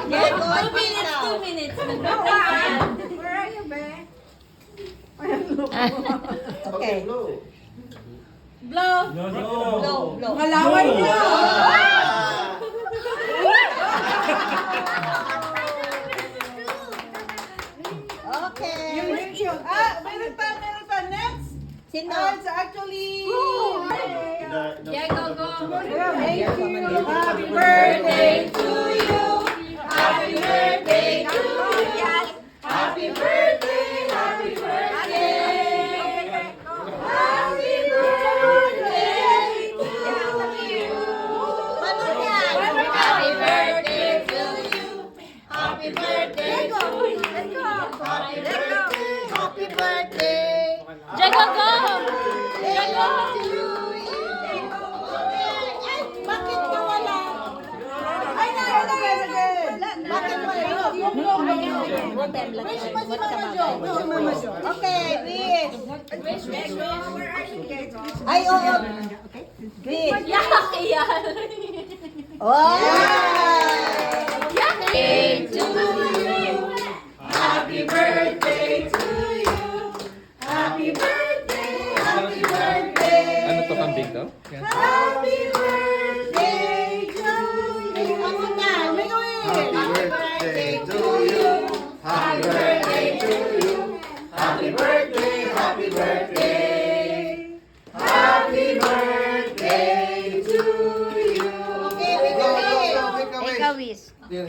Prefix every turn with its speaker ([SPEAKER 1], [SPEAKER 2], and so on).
[SPEAKER 1] Yes,
[SPEAKER 2] 2 minutes.
[SPEAKER 3] Where are you, be?
[SPEAKER 1] Okay.
[SPEAKER 2] Blow.
[SPEAKER 1] Blow.
[SPEAKER 3] Malawan niyo!
[SPEAKER 1] Okay.
[SPEAKER 3] Meron pa. Next!
[SPEAKER 1] Sino?
[SPEAKER 3] It's actually...
[SPEAKER 2] Yeah, go.
[SPEAKER 3] Thank you. Happy birthday to you. Happy birthday to you. Happy birthday. Happy birthday. Happy birthday to you.
[SPEAKER 1] Ano yan?
[SPEAKER 2] Happy birthday to you. Happy birthday to you.
[SPEAKER 1] Happy birthday.
[SPEAKER 2] Jago, go. Jago.
[SPEAKER 1] Ay, bakit ka wala?
[SPEAKER 3] Ay, again.
[SPEAKER 1] Bakit wala? What time lang? What ka ba? Okay, Wish. Ay, oo. Wish.
[SPEAKER 2] Yak, iyan.
[SPEAKER 1] Wow!
[SPEAKER 2] Birthday to you.
[SPEAKER 3] Happy birthday to you. Happy birthday. Happy birthday.
[SPEAKER 4] Ano to, kambing to? Yan.
[SPEAKER 3] Happy birthday to you.
[SPEAKER 1] Ako na, may gawin.
[SPEAKER 3] Happy birthday to you. Happy birthday to you. Happy birthday. Happy birthday. Happy birthday to you.
[SPEAKER 1] Okay, may gawin.
[SPEAKER 2] Ikaw, Wish.
[SPEAKER 4] Yan.